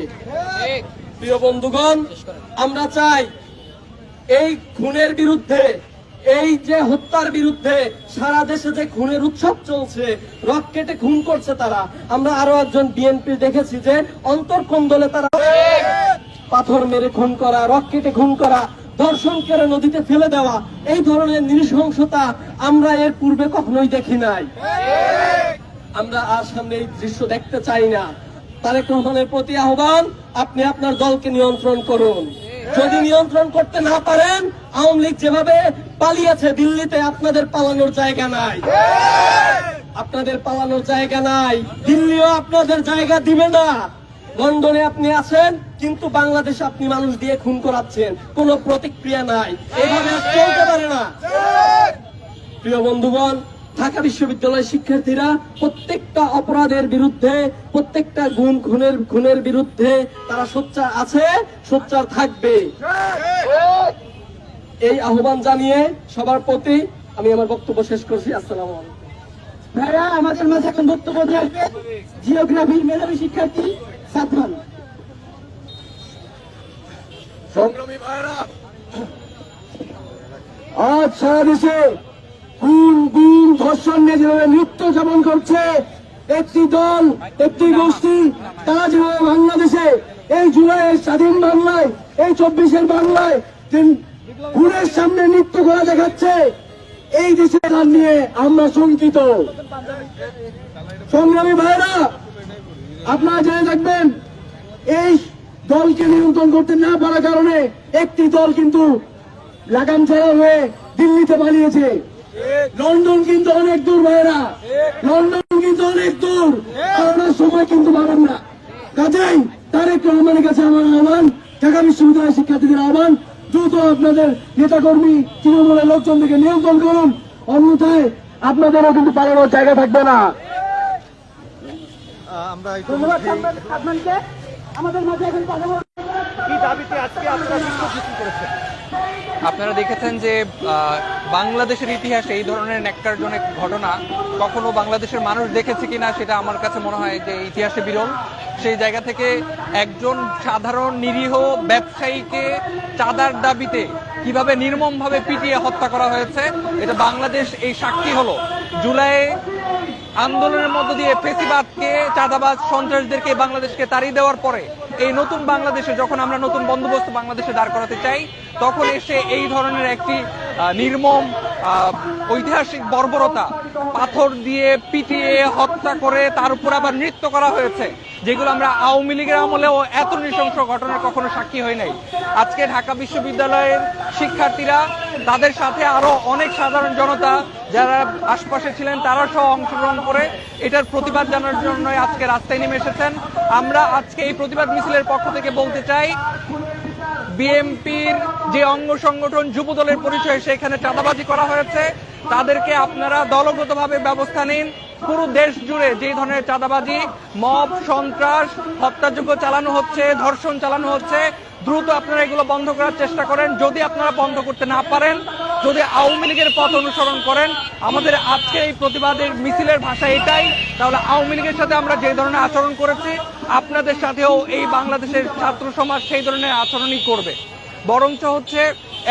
প্রিয় বন্ধুগণ, আমরা চাই এই খুনের বিরুদ্ধে, এই যে হত্যার বিরুদ্ধে সারা দেশে যে খুনের উৎসব চলছে, রক কেটে খুন করছে তারা, আমরা আরো একজন বিএনপি দেখেছি যে অন্তর্কন্দলে তারা পাথর মেরে খুন করা, রক কেটে খুন করা, ধর্ষণ করে নদীতে ফেলে দেওয়া, এই ধরনের নৃশংসতা আমরা এর পূর্বে কখনোই দেখি নাই। আমরা আর সামনে এই দৃশ্য দেখতে চাই না। তারেক রহমানের প্রতি আহ্বান, আপনি আপনার দলকে নিয়ন্ত্রণ করুন। যদি নিয়ন্ত্রণ করতে না পারেন, আওয়ামী লীগ যেভাবে পালিয়েছে দিল্লিতে, আপনাদের পালানোর জায়গা নাই। আপনাদের পালানোর জায়গা নাই। দিল্লিও আপনাদের জায়গা দিবে না। লন্ডনে আপনি আছেন, কিন্তু বাংলাদেশে আপনি মানুষ দিয়ে খুন করাচ্ছেন, কোনো প্রতিক্রিয়া নাই। এইভাবে আর চলতে পারে না। প্রিয় বন্ধুগণ, ঢাকা বিশ্ববিদ্যালয়ের শিক্ষার্থীরা প্রত্যেকটা অপরাধের বিরুদ্ধে, প্রত্যেকটা খুনের বিরুদ্ধে তারা সোচ্চার আছে, সোচ্চার থাকবে। এই আহ্বান জানিয়ে সবার প্রতি আমি আমার বক্তব্য শেষ করছি। আসসালামু আলাইকুম। ভাইয়া, আমাদের মাঝে এখন বক্তব্য দিয়ে আসবে জিওগ্রাফির মেধাবী শিক্ষার্থী সাদমান। সংগ্রামী ভাইরা, আজ সারা দেশে খুন, গুম, ধর্ষণ নিয়ে যেভাবে নৃত্য যাপন করছে একটি দল, একটি গোষ্ঠী, তারা যেভাবে বাংলাদেশে এই জুলাইয়ের স্বাধীন বাংলায়, এই 24-এর বাংলায় খুনের সামনে নৃত্য করা দেখাচ্ছে, এই দেশে তার নিয়ে আমরা শঙ্কিত। সংগ্রামী ভাইরা, আপনারা জেনে থাকবেন, এই দলকে নিয়ন্ত্রণ করতে না পারার কারণে একটি দল কিন্তু লাগাম ছাড়া হয়ে দিল্লিতে পালিয়েছে। লন্ডন কিন্তু অনেক দূর ভাইরা, লন্ডন কিন্তু অনেক দূর, করোনার সময় কিন্তু পাবেন না। কাজেই তারেক রহমানের কাছে আমার আহ্বান, ঢাকা বিশ্ববিদ্যালয়ের শিক্ষার্থীদের আহ্বান, দ্রুত আপনাদের নেতাকর্মী তৃণমূলের লোকজনদেরকে নিয়ন্ত্রণ করুন, অন্যথায় আপনাদেরও কিন্তু পালানোর জায়গা থাকবে না। আমরা ধন্যবাদ ইতিমধ্যেই সাংবাদিক সাদমানকে আমাদের মাঝে এখন কথা বলতে কি দাবিতে আজকে আপনারা বিক্ষোভ মিছিল করেছেন? আপনারা দেখেছেন যে বাংলাদেশের ইতিহাসে এই ধরনের ন্যাক্কারজনক ঘটনা কখনো বাংলাদেশের মানুষ দেখেছে কিনা সেটা আমার কাছে মনে হয় যে ইতিহাসে বিরল। সেই জায়গা থেকে একজন সাধারণ নিরীহ ব্যবসায়ীকে চাঁদার দাবিতে কিভাবে নির্মমভাবে পিটিয়ে হত্যা করা হয়েছে এটা বাংলাদেশ এই সাক্ষী হলো। জুলাই আন্দোলনের মধ্য দিয়ে ফেসিবাদকে, চাঁদাবাজ, সন্ত্রাসদেরকে বাংলাদেশকে তাড়িয়ে দেওয়ার পরে এই নতুন বাংলাদেশে যখন আমরা নতুন বন্দোবস্ত বাংলাদেশে দাঁড় করাতে চাই, তখন এসে এই ধরনের একটি নির্মম ঐতিহাসিক বর্বরতা, পাথর দিয়ে পিটিয়ে হত্যা করে তার উপর আবার নৃত্য করা হয়েছে, যেগুলো আমরা আওয়ামী লীগের আমলেও এত নৃশংস ঘটনার কখনো সাক্ষী হয় নাই। আজকে ঢাকা বিশ্ববিদ্যালয়ের শিক্ষার্থীরা, তাদের সাথে আরো অনেক সাধারণ জনতা যারা আশপাশে ছিলেন তারা সহ অংশগ্রহণ করে এটার প্রতিবাদ জানানোর জন্য আজকে রাস্তায় নেমে এসেছেন। আমরা আজকে এই প্রতিবাদ মিছিলের পক্ষ থেকে বলতে চাই, বিএনপির যে অঙ্গ সংগঠন যুবদলের পরিচয়ে সেখানে চাঁদাবাজি করা হয়েছে, তাদেরকে আপনারা দলগতভাবে ব্যবস্থা নিন। পুরো দেশ জুড়ে যে ধরনের চাঁদাবাজি, মব, সন্ত্রাস, হত্যাযজ্ঞ চালানো হচ্ছে, ধর্ষণ চালানো হচ্ছে, দ্রুত আপনারা এগুলো বন্ধ করার চেষ্টা করেন। যদি আপনারা বন্ধ করতে না পারেন, যদি আওয়ামী লীগের পথ অনুসরণ করেন, আমাদের আজকে এই প্রতিবাদের মিছিলের ভাষা এটাই, তাহলে আওয়ামী লীগের সাথে আমরা যে ধরনের আচরণ করেছি আপনাদের সাথেও এই বাংলাদেশের ছাত্র সমাজ সেই ধরনের আচরণই করবে। বরঞ্চ হচ্ছে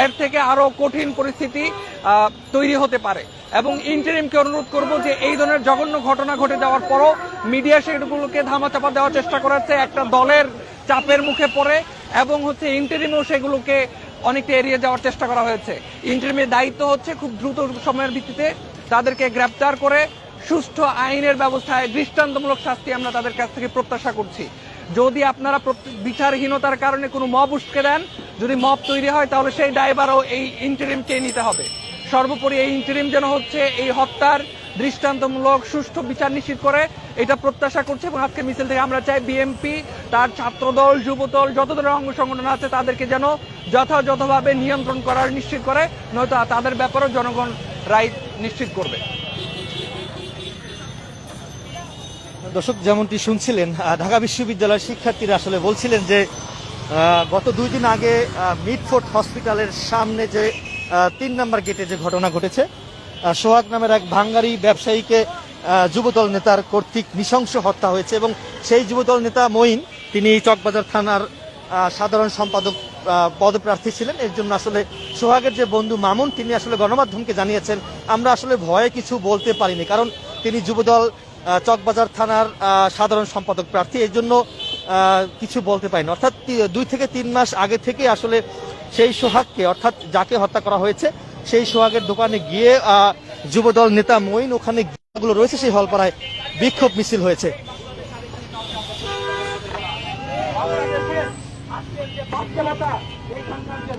এর থেকে আরো কঠিন পরিস্থিতি তৈরি হতে পারে। এবং ইন্টারিমকে অনুরোধ করব যে এই ধরনের জঘন্য ঘটনা ঘটে যাওয়ার পরও মিডিয়া সেগুলোকে ধামাচাপা দেওয়ার চেষ্টা করেছে একটা দলের চাপের মুখে পড়ে, এবং হচ্ছে ইন্টারিমেও সেগুলোকে অনেকটা এড়িয়ে যাওয়ার চেষ্টা করা হয়েছে। ইন্টারিমের দায়িত্ব হচ্ছে খুব দ্রুত সময়ের ভিত্তিতে তাদেরকে গ্রেপ্তার করে সুষ্ঠু আইনের ব্যবস্থায় দৃষ্টান্তমূলক শাস্তি আমরা তাদের কাছ থেকে প্রত্যাশা করছি। যদি আপনারা বিচারহীনতার কারণে কোনো মব উস্কে দেন, যদি মব তৈরি হয়, তাহলে সেই দায়ভারও এই ইন্টারিমকে নিতে হবে। সর্বোপরি এই ইন্টারিম যেন হচ্ছে এই হত্যার দৃষ্টান্তমূলক সুষ্ঠু বিচার নিশ্চিত করে, এটা প্রত্যাশা করছে। এবং আজকে মিছিল থেকে আমরা চাই বিএনপি, তার ছাত্রদল, যুবদল, যত ধরনের অঙ্গ সংগঠন আছে তাদেরকে যেন যথাযথভাবে নিয়ন্ত্রণ করার নিশ্চিত করে, নয়তো তাদের ব্যাপারেও জনগণ রাইট নিশ্চিত করবে। দর্শক, যেমনটি শুনছিলেন, ঢাকা বিশ্ববিদ্যালয়ের শিক্ষার্থীরা আসলে বলছিলেন যে গত 2 দিন আগে মিডফোর্ট হসপিটালের সামনে যে 3 নম্বর গেটে যে ঘটনা ঘটেছে, সোহাগ নামের এক ভাঙ্গারি ব্যবসায়ীকে যুবদল নেতার কর্তৃক নৃশংস হত্যা হয়েছে। এবং সেই যুবদল নেতা মঈন, তিনি চকবাজার থানার সাধারণ সম্পাদক পদপ্রার্থী ছিলেন। এর জন্য আসলে সোহাগের যে বন্ধু মামুন, তিনি আসলে গণমাধ্যমকে জানিয়েছেন, আমরা আসলে ভয়ে কিছু বলতে পারিনি, কারণ তিনি যুবদল চকবাজার থানার সাধারণ সম্পাদক প্রার্থী, এর জন্য কিছু বলতে পারিনি। অর্থাৎ 2 থেকে 3 মাস আগে থেকে আসলে সেই সোহাগকে, অর্থাৎ যাকে হত্যা করা হয়েছে, সেই সোহাগের দোকানে গিয়ে যুবদল নেতা মঈন, ওখানে গুলো রয়েছে সেই হলপাড়ায় বিক্ষোভ মিছিল হয়েছে।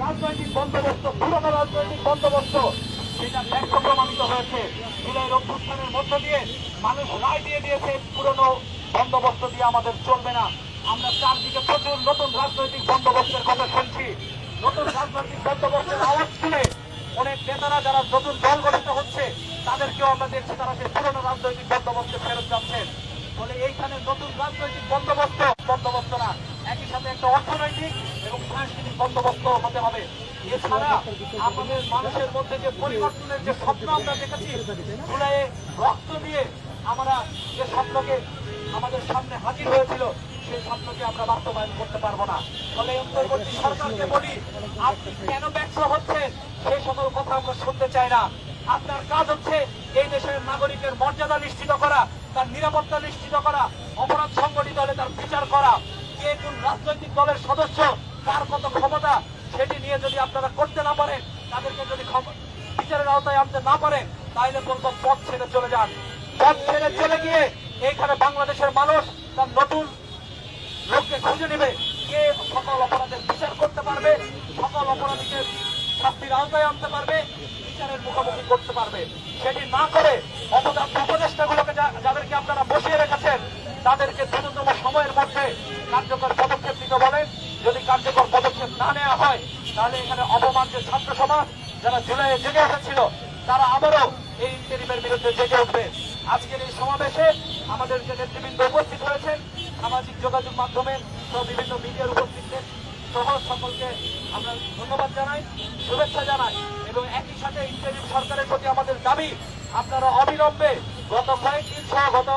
রাজনৈতিক বন্দোবস্ত, পুরনো রাজনৈতিক বন্দোবস্ত, সেটা ব্যাখ্যা প্রমাণিত হয়েছে। জুলাইয়ের অভ্যুত্থানের মধ্য দিয়ে মানুষ রায় দিয়ে দিয়েছে, পুরনো বন্দোবস্ত দিয়ে আমাদের চলবে না। আমরা চারদিকে প্রচুর নতুন রাজনৈতিক বন্দোবস্তের কথা শুনছি। নতুন রাজনৈতিক বন্দোবস্তের আওয়াজ শুনে অনেক নেতারা যারা নতুন দল গঠিত হচ্ছে তাদেরকেও আমরা দেখছি তারা সেই পুরনো রাজনৈতিক বন্দোবস্তে ফেরত যাচ্ছেন। ফলে এইখানে নতুন রাজনৈতিক বন্দোবস্ত না, একই সাথে একটা অর্থনৈতিক এবং সাংস্কৃতিক বন্দোবস্ত হতে হবে। এছাড়া আমাদের মানুষের মধ্যে যে পরিবর্তনের যে স্বপ্ন আমরা দেখেছি, জুলাইয়ে রক্ত দিয়ে আমরা যে স্বপ্নকে আমাদের সামনে হাজির হয়েছিল, সেই স্বপ্নকে আমরা বাস্তবায়ন করতে পারবো না। ফলে অন্তর্বর্তী সরকারকে বলি, আপনি কেন ব্যর্থ হচ্ছেন সেই সকল কথা আমরা শুনতে চাই না। আপনার কাজ হচ্ছে এই দেশের নাগরিকের মর্যাদা নিশ্চিত করা, তার নিরাপত্তা নিশ্চিত করা, অপরাধ সংগঠিত হলে তার বিচার করা। কে কোন রাজনৈতিক দলের সদস্য, কার কত ক্ষমতা, সেটি নিয়ে যদি আপনারা করতে না পারেন, তাদেরকে যদি বিচারের আওতায় আনতে না পারেন, তাহলে বলবো পথ ছেড়ে চলে যান। পথ ছেড়ে চলে গিয়ে এইখানে বাংলাদেশের মানুষ তার নতুন লোককে খুঁজে নেবে, কে সকল অপরাধের বিচার করতে পারবে, সকল অপরাধীকে শাস্তির আওতায় আনতে পারবে, বিচারের মুখোমুখি করতে পারবে। সেটি না করে অপদার্থ উপদেষ্টাগুলোকে যাদেরকে আপনারা বসিয়ে রেখেছেন, তাদেরকে দ্রুততম সময়ের মধ্যে কার্যকর পদক্ষেপ নিতে বলেন। যদি কার্যকর পদক্ষেপ না নেওয়া হয়, তাহলে এখানে অপমান যে ছাত্র সমাজ যারা জুলাইয়ে জেগে উঠেছিল, তারা আবারও এই ইন্টারিমের বিরুদ্ধে জেগে উঠবে। আজকের এই সমাবেশে আমাদের যে নেতৃবৃন্দ উপস্থিত হয়েছেন, সামাজিক যোগাযোগ মাধ্যমে সহ বিভিন্ন মিডিয়ার উপস্থিতদের সহ সকলকে আমরা ধন্যবাদ জানাই, শুভেচ্ছা জানাই এবং একই সাথে ইন্টারিম সরকারের প্রতি আমাদের দাবি, আপনারা অবিলম্বে গত কয়েকদিন সহ গত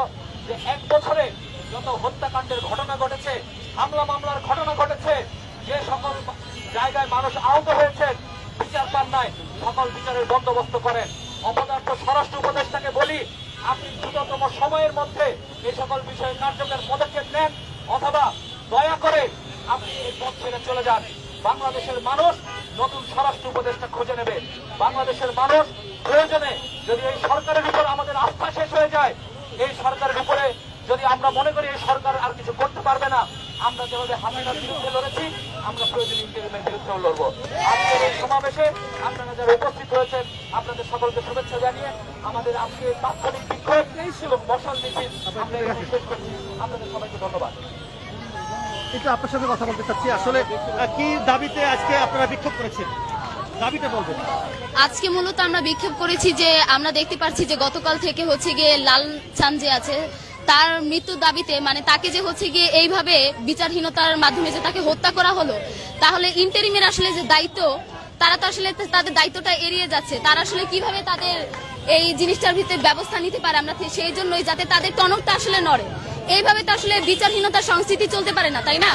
যে 1 বছরে যত হত্যাকাণ্ডের ঘটনা ঘটেছে, হামলা মামলার ঘটনা ঘটেছে, যে সকল জায়গায় মানুষ আহত হয়েছেন, বিচার পান নাই, সকল বিচারের বন্দোবস্ত করেন। অপদার্থ স্বরাষ্ট্র উপদেষ্টাকে বলি, আপনি দ্রুততম সময়ের মধ্যে এই সকল বিষয়ে কার্যকর পদক্ষেপ নেন, অথবা দয়া করে আপনি এই পথ ছেড়ে চলে যান। বাংলাদেশের মানুষ নতুন স্বরাষ্ট্র উপদেষ্টা খুঁজে নেবে। বাংলাদেশের মানুষ প্রয়োজনে যদি এই সরকারের উপর আমাদের আস্থা শেষ হয়ে যায়, এই সরকারের উপরে যদি আমরা মনে করি এই সরকার আর কিছু করতে পারবে না, আমরা যেভাবে হাসিনার বিরুদ্ধে লড়েছি, আমরা প্রয়োজনীয় ইন্টারিমের বিরুদ্ধেও লড়বো। আজকের এই সমাবেশে আপনারা যারা উপস্থিত হয়েছেন, আপনাদের সকলকে শুভেচ্ছা জানিয়ে আমাদের আজকে তাৎক্ষণিক বিক্ষোভ এবং মশাল মিছিল আমরা এখানে শেষ করছি। আপনাদের সবাইকে ধন্যবাদ। একটু আপনার সাথে কথা বলতে চাচ্ছি, আসলে কি দাবিতে আজকে আপনারা বিক্ষোভ করেছেন, দাবিটা বলবেন। আজকে মূলত আমরা বিক্ষোভ করেছি যে আমরা দেখতে পাচ্ছি যে গতকাল থেকে হচ্ছে গিয়ে লাল চাঁদ যে আছে তার মৃত্যুর দাবিতে, মানে তাকে যে হচ্ছে গিয়ে এইভাবে বিচারহীনতার মাধ্যমে যে তাকে হত্যা করা হলো, তাহলে ইন্টারিমের আসলে যে দায়িত্ব, তারা তো আসলে তাদের দায়িত্বটা এড়িয়ে যাচ্ছে। তারা আসলে কিভাবে তাদের এই জিনিসটার ভিতরে ব্যবস্থা নিতে পারে, আমরা সেই জন্যই যাতে তাদের টনকটা আসলে নড়ে। এইভাবে তো আসলে বিচারহীনতার সংস্কৃতি চলতে পারে না, তাই না?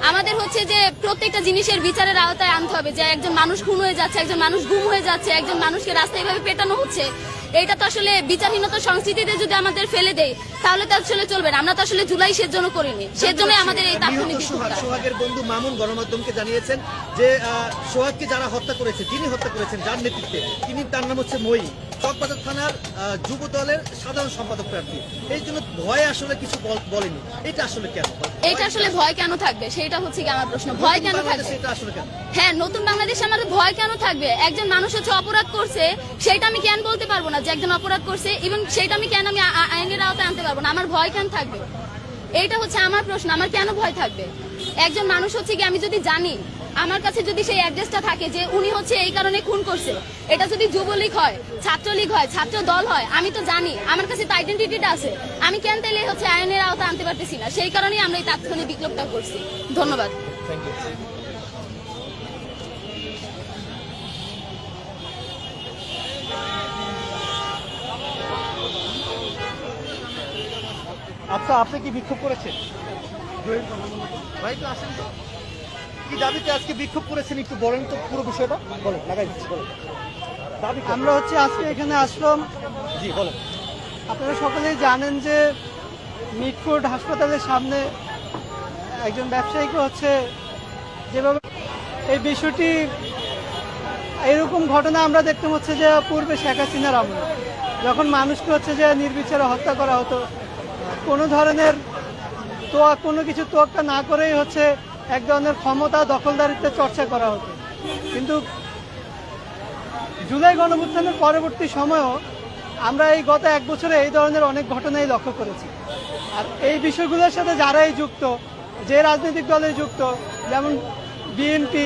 আমাদের হচ্ছে যে প্রত্যেকটা জিনিসের বিচারের আওতায় আনতে হবে। যে একজন মানুষ খুন হয়ে যাচ্ছে, একজন মানুষ গুম হয়ে যাচ্ছে, একজন মানুষকে রাস্তায় এভাবে পেটানো হচ্ছে, এটা তো আসলে বিচারহীনতার সংস্কৃতিতে যদি আমাদের ফেলে দেয় তাহলে তো আসলে চলবে না। আমরা তো আসলে জুলাই সেজন্য করিনি, সেজন্য আমাদের এই তাৎক্ষণিক বিক্ষোভটা। সোহাগের বন্ধু মামুন গণমাধ্যমকে জানিয়েছেন যে সোহাগকে যারা হত্যা করেছে, যিনি হত্যা করেছেন যার নেতৃত্বে, তিনি, তার নাম হচ্ছে মই, চকবাজার থানার যুব দলের সাধারণ সম্পাদক প্রার্থী। এই জন্য ভয়ে আসলে কিছু বলেনি। এটা আসলে কেন? এটা আসলে ভয় কেন থাকবে সেটা হচ্ছে কি আমার প্রশ্ন। ভয় কেন থাকবে? এটা আসলে কেন? হ্যাঁ, নতুন বাংলাদেশে আমাদের ভয় কেন থাকবে? একজন মানুষ হচ্ছে অপরাধ করছে, সেটা আমি কেন বলতে পারবো না যে একজন অপরাধ করছে, এবং সেটা আমি কেন আমি আইনের আওতায় আনতে পারবো না? আমার ভয় কেন থাকবে? এইটা হচ্ছে আমার প্রশ্ন। আমার কেন ভয় থাকবে? একজন মানুষ হচ্ছে কি, আমি যদি জানি, আমার কাছে যদি সেই অ্যাড্রেসটা থাকে যে উনি হচ্ছে এই কারণে খুন করছে, এটা যদি যুবলীগ হয়, ছাত্রলীগ হয়, ছাত্র দল হয়, আমি তো জানি, আমার কাছে তো আইডেন্টিটিটা আছে, আমি কেন তাইলে হচ্ছে আইনের আওতায় আনতে পারতেছি না? সেই কারণেই আমরা এই তাৎক্ষণিক বিপ্লবটা করছি। ধন্যবাদ। আচ্ছা, আপনি কি বিক্ষোভ করেছেন? ভাই তো আসেন তো, কি দাবিতে আজকে বিক্ষোভ করেছেন একটু বলেন তো পুরো বিষয়টা। বলেন, লাগাই দিচ্ছি, বলেন। আমরা হচ্ছে আজকে এখানে আসলাম, জি বলেন। আপনারা সকলেই জানেন যে মিটফোর্ড হাসপাতালের সামনে একজন ব্যবসায়ীকে হচ্ছে যেভাবে এই বিষয়টি, এরকম ঘটনা আমরা দেখতে হচ্ছে যে পূর্বে শেখ হাসিনার আমলে যখন মানুষকে হচ্ছে যে নির্বিচারে হত্যা করা হতো, কোনো ধরনের কোনো কিছু তোয়াক্কা না করেই হচ্ছে এক ধরনের ক্ষমতা দখলদারিত্বের চর্চা করা হতো। কিন্তু জুলাই গণঅভ্যুত্থানের পরবর্তী সময়েও আমরা এই গত 1 বছরে এই ধরনের অনেক ঘটনাই লক্ষ্য করেছি। আর এই বিষয়গুলোর সাথে যারাই যুক্ত, যে রাজনৈতিক দলে যুক্ত, যেমন বিএনপি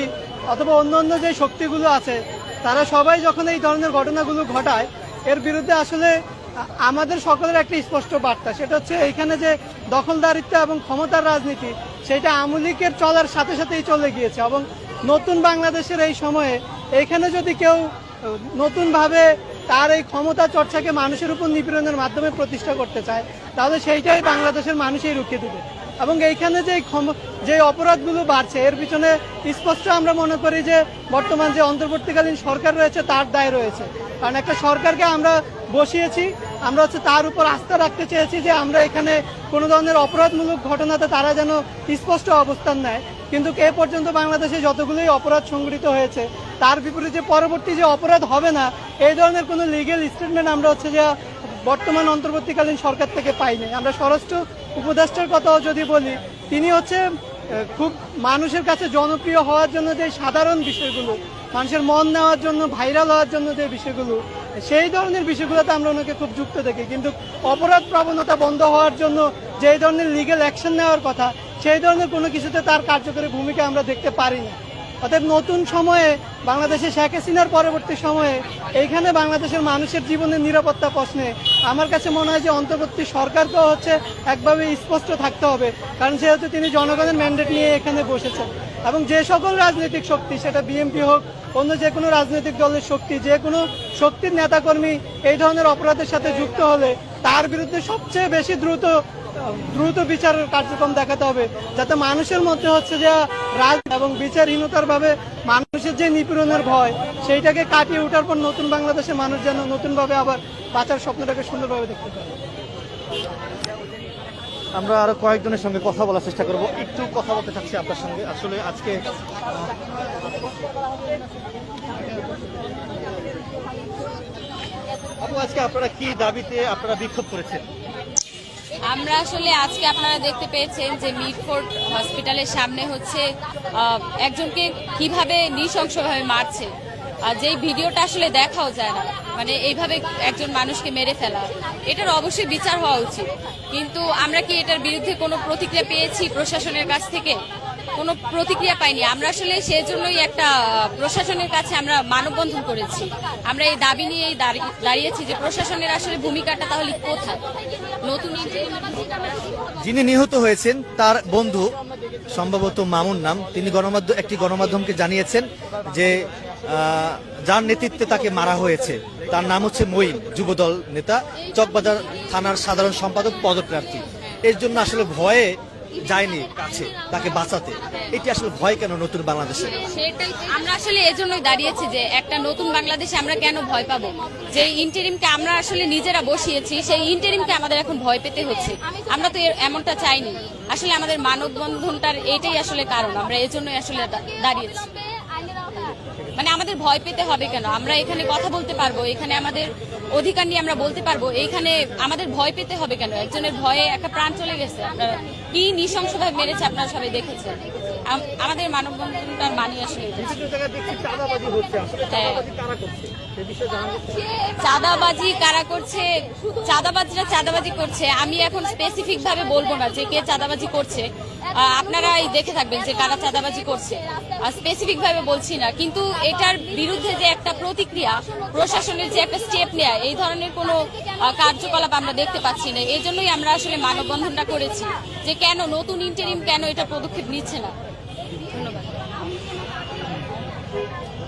অথবা অন্য যে শক্তিগুলো আছে, তারা সবাই যখন এই ধরনের ঘটনাগুলো ঘটায়, এর বিরুদ্ধে আসলে আমাদের সকলের একটা স্পষ্ট বার্তা, সেটা হচ্ছে এইখানে যে দখলদারিত্ব এবং ক্ষমতার রাজনীতি, সেটা আওয়ামী লীগের চলার সাথে সাথেই চলে গিয়েছে। এবং নতুন বাংলাদেশের এই সময়ে এইখানে যদি কেউ নতুনভাবে তার এই ক্ষমতা চর্চাকে মানুষের উপর নিপীড়নের মাধ্যমে প্রতিষ্ঠা করতে চায়, তাহলে সেইটাই বাংলাদেশের মানুষই রুখে দেবে। এবং এইখানে যে অপরাধগুলো বাড়ছে, এর পিছনে স্পষ্ট আমরা মনে করি যে বর্তমান যে অন্তর্বর্তীকালীন সরকার রয়েছে তার দায় রয়েছে। কারণ একটা সরকারকে আমরা বসিয়েছি, আমরা হচ্ছে তার উপর আস্থা রাখতে চেয়েছি যে আমরা এখানে কোনো ধরনের অপরাধমূলক ঘটনাতে তারা যেন স্পষ্ট অবস্থান নেয়। কিন্তু এ পর্যন্ত বাংলাদেশে যতগুলোই অপরাধ সংঘটিত হয়েছে, তার বিপরীতে পরবর্তী যে অপরাধ হবে না, এই ধরনের কোনো লিগ্যাল স্টেটমেন্ট আমরা হচ্ছে যে বর্তমান অন্তর্বর্তীকালীন সরকার থেকে পাইনি। আমরা স্বরাষ্ট্র উপদেষ্টার কথাও যদি বলি, তিনি হচ্ছে খুব মানুষের কাছে জনপ্রিয় হওয়ার জন্য যে সাধারণ বিষয়গুলো, মানুষের মন নেওয়ার জন্য, ভাইরাল হওয়ার জন্য যে বিষয়গুলো, সেই ধরনের বিষয়গুলোতে আমরা ওনাকে খুব যুক্ত দেখি। কিন্তু অপরাধ প্রবণতা বন্ধ হওয়ার জন্য যে ধরনের লিগ্যাল অ্যাকশন নেওয়ার কথা, সেই ধরনের কোনো কিছুতে তার কার্যকরী ভূমিকা আমরা দেখতে পারি না। অতএব নতুন সময়ে বাংলাদেশে শেখ হাসিনার পরবর্তী সময়ে এইখানে বাংলাদেশের মানুষের জীবনের নিরাপত্তা প্রশ্নে আমার কাছে মনে হয় যে অন্তর্বর্তী সরকারকেও হচ্ছে একভাবে স্পষ্ট থাকতে হবে, কারণ যেহেতু তিনি জনগণের ম্যান্ডেট নিয়ে এখানে বসেছেন এবং যে সকল রাজনৈতিক শক্তি, সেটা বিএনপি হোক, অন্য যে কোনো রাজনৈতিক দলের শক্তি, যে কোনো শক্তির নেতাকর্মী এই ধরনের অপরাধের সাথে যুক্ত হলে তার বিরুদ্ধে সবচেয়ে বেশি দ্রুত বিচার কার্যক্রম দেখাতে হবে, যাতে মানুষের মধ্যে হচ্ছে যে রাজ এবং বিচারহীনতার ভাবে মানুষের যে নিপীড়নের ভয় সেইটাকে কাটিয়ে ওঠার পর নতুন বাংলাদেশের মানুষ যেন নতুনভাবে আবার বাঁচার স্বপ্নটাকে সুন্দরভাবে দেখতে পারে। আমরা আরো কয়েকজনের সঙ্গে কথা বলার চেষ্টা করব, একটু কথা বলতে চাচ্ছি আপনার সঙ্গে। আসলে আজকে আপু, আজকে আপনারা কি দাবিতে আপনারা বিক্ষোভ করেছেন? আমরা আসলে আজকে আপনারা দেখতে পেয়েছেন যে মিটফোর্ড হসপিটালের সামনে হচ্ছে একজনকে কিভাবে নৃশংসভাবে মারছে, আর যেই ভিডিওটা আসলে দেখাও যায় না, মানে এইভাবে একজন মানুষকে মেরে ফেলা, এটার অবশ্যই বিচার হওয়া উচিত। কিন্তু আমরা কি এটার বিরুদ্ধে কোনো প্রতিক্রিয়া পেয়েছি প্রশাসনের কাছ থেকে? কোনো প্রতিক্রিয়া পাইনি। আমরা আসলে সেজন্যই একটা প্রশাসনের কাছে আমরা মানববন্ধন করেছি। আমরা এই দাবি নিয়েই দাঁড়িয়েছি যে প্রশাসনের আসলে ভূমিকাটা তাহলে কোথায়? নতুন যিনি নিহত হয়েছেন তার বন্ধু, সম্ভবত মামুন নাম, তিনি একটি গণমাধ্যমকে জানিয়েছেন যে যার নেতৃত্বে তাকে মারা হয়েছে তার নাম হচ্ছে মঈন, যুবদল নেতা, চকবাজার থানার সাধারণ সম্পাদক পদপ্রার্থী। এর জন্য আসলে ভয়ে যায়নি কাছে তাকে বাঁচাতে। এটি আসলে ভয় কেন নতুন বাংলাদেশে? সেটাই আমরা আসলে এজন্যই দাঁড়িয়েছি যে একটা নতুন বাংলাদেশে আমরা কেন ভয় পাবো? যে ইন্টারিমকে আমরা আসলে নিজেরা বসিয়েছি, সেই ইন্টারিমকে আমাদের এখন ভয় পেতে হচ্ছে। আমরা তো এমনটা চাইনি। আসলে আমাদের মানববন্ধনটার এটাই আসলে কারণ, আমরা এজন্যই আসলে দাঁড়িয়েছি। মানে আমাদের ভয় পেতে হবে কেন? আমরা এখানে কথা বলতে পারবো, এখানে আমাদের অধিকার নিয়ে আমরা বলতে পারবো, এইখানে আমাদের ভয় পেতে হবে কেন? একজনের ভয়ে একটা প্রাণ চলে গেছে, আপনারা কি নৃশংসভাবে মেরেছে আপনারা সবাই দেখেছেন। আমাদের মানববন্ধনটার মানি আসলে চাঁদাবাজি কারা করছে, চাঁদাবাজিরা চাঁদাবাজি করছে। আমি এখন স্পেসিফিক ভাবে বলবো না যে কে চাঁদাবাজি করছে, আপনারাই দেখে থাকবেন যে কারা চাঁদাবাজি করছে। স্পেসিফিক ভাবে বলছি না, কিন্তু এটার বিরুদ্ধে যে একটা প্রতিক্রিয়া, প্রশাসনের যে একটা স্টেপ নেয়া, এই ধরনের কোনো কার্যকলাপ আমরা দেখতে পাচ্ছি না। এই জন্যই আমরা আসলে মানববন্ধনটা করেছি যে কেন নতুন ইন্টারিম কেন এটা পদক্ষেপ নিচ্ছে না। ধন্যবাদ।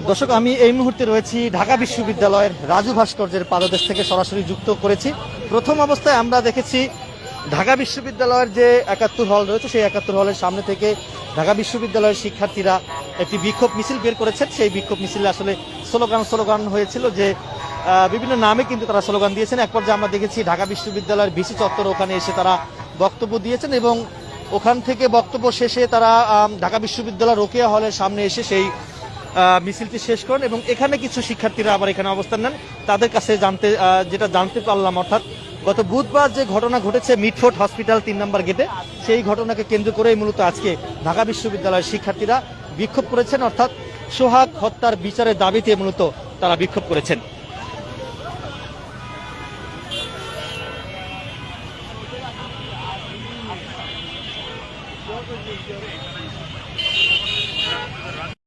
দর্শক, আমি এই মুহূর্তে রয়েছি ঢাকা বিশ্ববিদ্যালয়ের রাজু ভাস্কর্যের পাদদেশ থেকে সরাসরি যুক্ত করেছি। প্রথম অবস্থায় আমরা দেখেছি ঢাকা বিশ্ববিদ্যালয়ের যে ৭১ হল রয়েছে, সেই ৭১ হলের সামনে থেকে ঢাকা বিশ্ববিদ্যালয়ের শিক্ষার্থীরা একটি বিক্ষোভ মিছিল বের করেছেন। সেই বিক্ষোভ মিছিলে আসলে স্লোগান হয়েছিল যে বিভিন্ন নামে কিন্তু তারা স্লোগান দিয়েছেন। এক পর্যায়ে আমরা দেখেছি ঢাকা বিশ্ববিদ্যালয়ের ভিসি চত্বর, ওখানে এসে তারা বক্তব্য দিয়েছেন এবং ওখান থেকে বক্তব্য শেষে তারা ঢাকা বিশ্ববিদ্যালয় রোকেয়া হলের সামনে এসে সেই মিছিলটি শেষ করেন এবং এখানে কিছু শিক্ষার্থীরা আবার এখানে অবস্থান নেন। তাদের কাছে যেটা জানতে পারলাম, অর্থাৎ গত বুধবার যে ঘটনা ঘটেছে মিটফোর্ড হসপিটাল ৩ নম্বর গেটে, সেই ঘটনাকে কেন্দ্র করেই মূলত আজকে ঢাকা বিশ্ববিদ্যালয়ের শিক্ষার্থীরা বিক্ষোভ করেছেন, অর্থাৎ সোহাগ হত্যার বিচারের দাবিতে মূলত তারা বিক্ষোভ করেছেন।